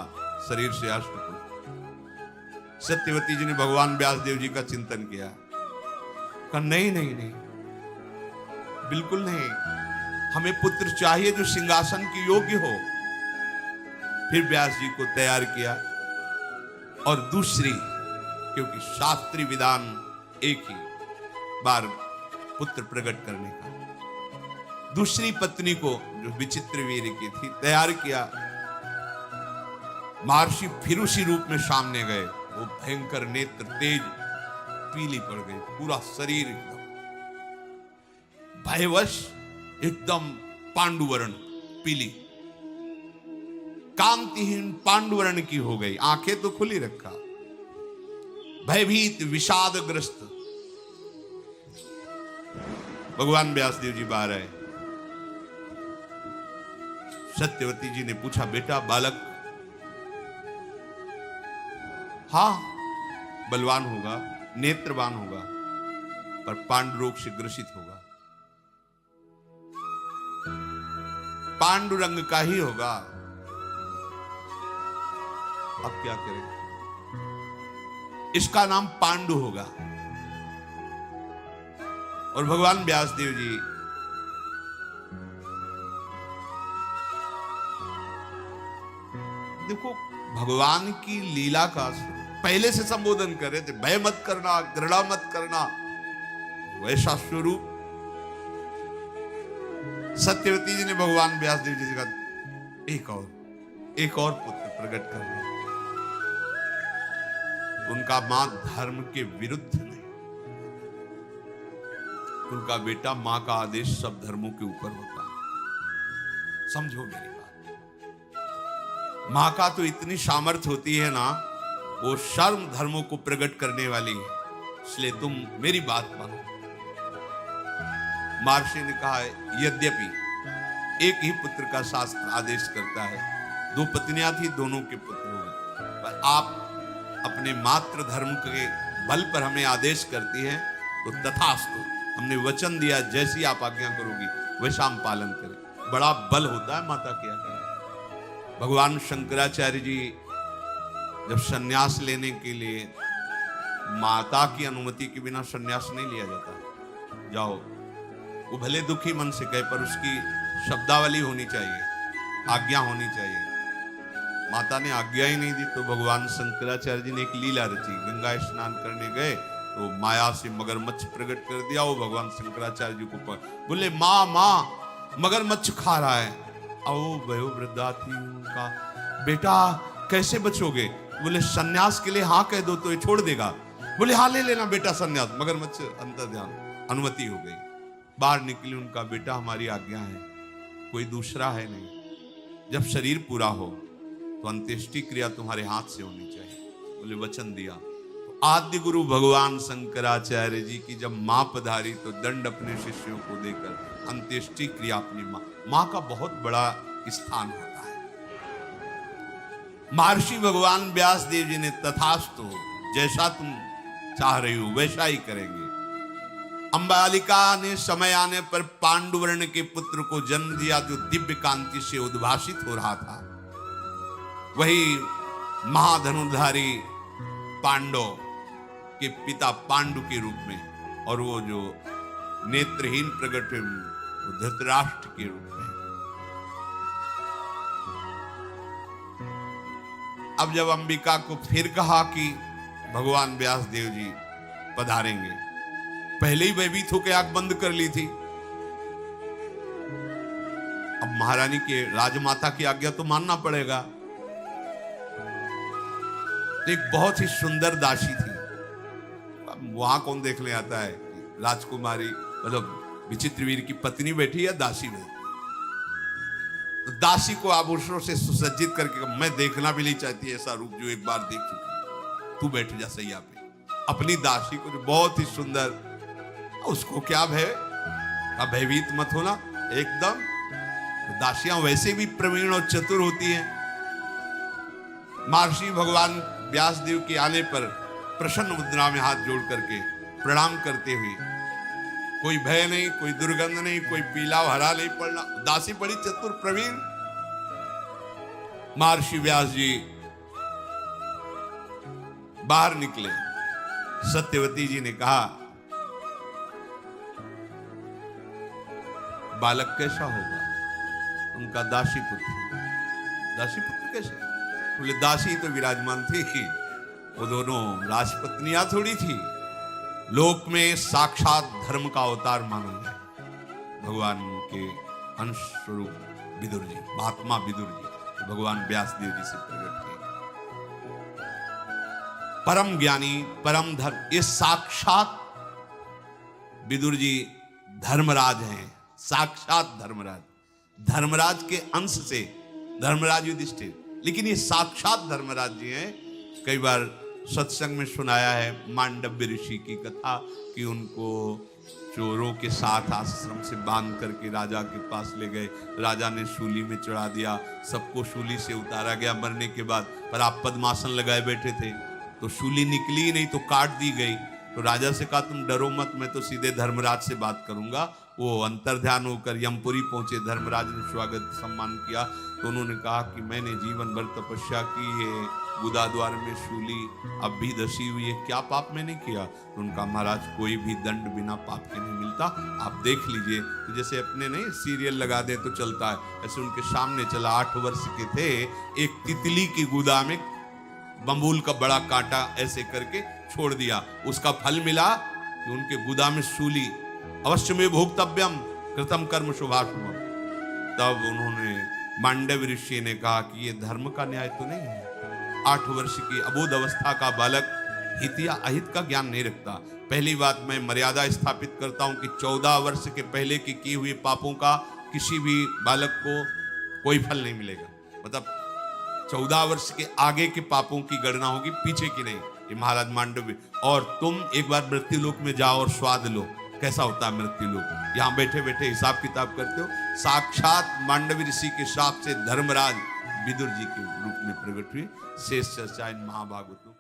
शरीर से अष्टपुष्ट। सत्यवती जी ने भगवान व्यासदेव जी का चिंतन किया, कहा नहीं नहीं नहीं, बिल्कुल नहीं, हमें पुत्र चाहिए जो सिंहासन की योग्य हो। फिर व्यास जी को तैयार किया और दूसरी, क्योंकि शास्त्रीय विधान एक ही बार पुत्र प्रकट करने का, दूसरी पत्नी को जो विचित्र वीर की थी तैयार किया। महर्षि फिर उसी रूप में सामने गए। वो भयंकर नेत्र तेज पीली पड़ गई, पूरा शरीर एकदम भयवश एकदम पांडुवर्ण पीली, कांतिहीन पांडुवर्ण की हो गई, आंखें तो खुली रखा, भयभीत विषादग्रस्त। भगवान व्यासदेव जी बाहर आए। सत्यवती जी ने पूछा, बेटा बालक हाँ बलवान होगा, नेत्रवान होगा, पर पांडुरोग से ग्रसित होगा, पांडुरंग का ही होगा। अब क्या करें? इसका नाम पांडु होगा। और भगवान व्यासदेव जी देखो, भगवान की लीला का पहले से संबोधन कर रहे थे, भय मत करना, घृणा मत करना, वैसा स्वरूप सत्यवती जी ने भगवान व्यासदेव जी से कहा, एक और पुत्र प्रकट करना। उनका मां धर्म के विरुद्ध नहीं, उनका बेटा, मां का आदेश सब धर्मों के ऊपर होता है। समझो मेरी बात। मां का तो इतनी सामर्थ्य होती है ना, वो सर्व धर्मों को प्रकट करने वाली है, इसलिए तुम मेरी बात मानो। महर्षि ने कहा, यद्यपि एक ही पुत्र का शास्त्र आदेश करता है, दो पत्नियां थी, दोनों के पुत्र हुए, पर आप अपने मात्र धर्म के बल पर हमें आदेश करती हैं, तो तथास्तु, हमने वचन दिया जैसी आप आज्ञा करोगी वैसा हम पालन करें। बड़ा बल होता है माता की आज्ञा। भगवान शंकराचार्य जी जब सन्यास लेने के लिए, माता की अनुमति के बिना सन्यास नहीं लिया जाता। जाओ, वो भले दुखी मन से कहे, पर उसकी शब्दावली होनी चाहिए, आज्ञा होनी चाहिए। माता ने आज्ञा ही नहीं दी, तो भगवान शंकराचार्य जी ने एक लीला रची। गंगा स्नान करने गए तो माया से मगरमच्छ प्रकट कर दिया। वो भगवान शंकराचार्य जी को बोले, माँ माँ मगरमच्छ खा रहा है। आओ भयो वृद्धा थी, उनका बेटा कैसे बचोगे? बोले सन्यास के लिए हाँ कह दो तो ये छोड़ देगा। बोले हाँ ले लेना बेटा सन्यास। मगरमच्छ अंतर ध्यान, अनुमति हो गई। बाहर निकले, उनका बेटा हमारी आज्ञा है, कोई दूसरा है नहीं। जब शरीर पूरा हो तो अंत्येष्टि क्रिया तुम्हारे हाथ से होनी चाहिए। बोले वचन दिया। तो आद्य गुरु भगवान शंकराचार्य जी की जब मां पधारी तो दंड अपने शिष्यों को देकर अंत्येष्टि क्रिया अपनी मां का बहुत बड़ा स्थान होता है। महर्षि भगवान व्यास देव जी ने तथास्तु, जैसा तुम चाह रही हो वैसा ही करेंगे। अंबालिका ने समय आने पर पांडुवर्ण के पुत्र को जन्म दिया, जो दिव्य कांति से उद्भासित हो रहा था। वही महाधनुधारी पांडव के पिता पांडु के रूप में, और वो जो नेत्रहीन प्रकट है वो धृतराष्ट्र के रूप में। अब जब अंबिका को फिर कहा कि भगवान व्यास देव जी पधारेंगे, पहले ही भयभीत होकर आंख बंद कर ली थी। अब महारानी के राजमाता की आज्ञा तो मानना पड़ेगा। एक बहुत ही सुंदर दासी थी, वहां कौन देखने आता है? राजकुमारी मतलब विचित्रवीर की पत्नी बैठी है, दासी में। तो दासी को आभूषणों से सुसज्जित करके, मैं देखना भी नहीं चाहती ऐसा रूप जो एक बार देख चुकी, तू बैठ जा सैया पे। अपनी दासी को जो बहुत ही सुंदर, उसको क्या भय, भयभीत मत होना एकदम। तो दासियां वैसे भी प्रवीण और चतुर होती हैं। महर्षि भगवान व्यासदेव के आने पर प्रसन्न मुद्रा में हाथ जोड़ करके प्रणाम करते हुए, कोई भय नहीं, कोई दुर्गंध नहीं, कोई पीला हरा नहीं पड़ना। दासी बड़ी चतुर प्रवीण। महर्षि व्यास जी बाहर निकले। सत्यवती जी ने कहा, बालक कैसा होगा? उनका दासी पुत्र। दासी पुत्र कैसे? बोले दासी तो विराजमान थी, वो दोनों राजपत्नियां थोड़ी थी। लोक में साक्षात धर्म का अवतार माना जाए भगवान के अंश स्वरूप विदुर जी, महात्मा विदुर जी भगवान व्यासदेव जी से प्रकट किए। परम ज्ञानी, परम धर्म, ये साक्षात विदुर जी धर्मराज हैं, साक्षात धर्मराज, धर्मराज के अंश से धर्मराज युधिष्ठिर, लेकिन ये साक्षात धर्मराज जी हैं। कई बार सत्संग में सुनाया है मांडव्य ऋषि की कथा कि उनको चोरों के साथ आश्रम से बांध करके राजा के पास ले गए, राजा ने शूली में चढ़ा दिया, सबको शूली से उतारा गया मरने के बाद, पर आप पद्मासन लगाए बैठे थे तो शूली निकली ही नहीं तो काट दी गई। तो राजा से कहा तुम डरो मत, मैं तो सीधे धर्मराज से बात करूंगा। वो अंतर्ध्यान होकर यमपुरी पहुंचे, धर्मराज ने स्वागत सम्मान किया। तो उन्होंने कहा कि मैंने जीवन भर तपस्या की है, गुदा द्वार में शूली अब भी धसी हुई है, क्या पाप मैंने किया? तो उनका महाराज कोई भी दंड बिना पाप के नहीं मिलता, आप देख लीजिए। तो जैसे अपने नहीं सीरियल लगा दे तो चलता है, ऐसे उनके सामने चला। 8 वर्ष के थे, एक तितली की गुदा में बम्बूल का बड़ा कांटा ऐसे करके छोड़ दिया, उसका फल मिला कि उनके गुदा में शूली, अवश्य में भोक्तव्यम कृतम कर्म शुभाशुभम। तब उन्होंने मांडव ऋषि ने कहा कि ये धर्म का न्याय तो नहीं है। 8 वर्ष की अबोध अवस्था का बालक हित या अहित का ज्ञान नहीं रखता। पहली बात मैं मर्यादा स्थापित करता हूं कि 14 वर्ष के पहले की किए हुए पापों का किसी भी बालक को कोई फल नहीं मिलेगा। मतलब 14 वर्ष के आगे के पापों की गणना होगी, पीछे की नहीं। ये महाराज मांडव्य। और तुम एक बार मृत्यु लोक में जाओ और स्वाद लो कैसा होता है मृत्यु लोक। यहां बैठे बैठे हिसाब किताब करते हो। साक्षात मांडव्य ऋषि के शाप से धर्मराज विदुर जी के रूप में प्रकट हुए। शेष चर्चा इन महाभागवतों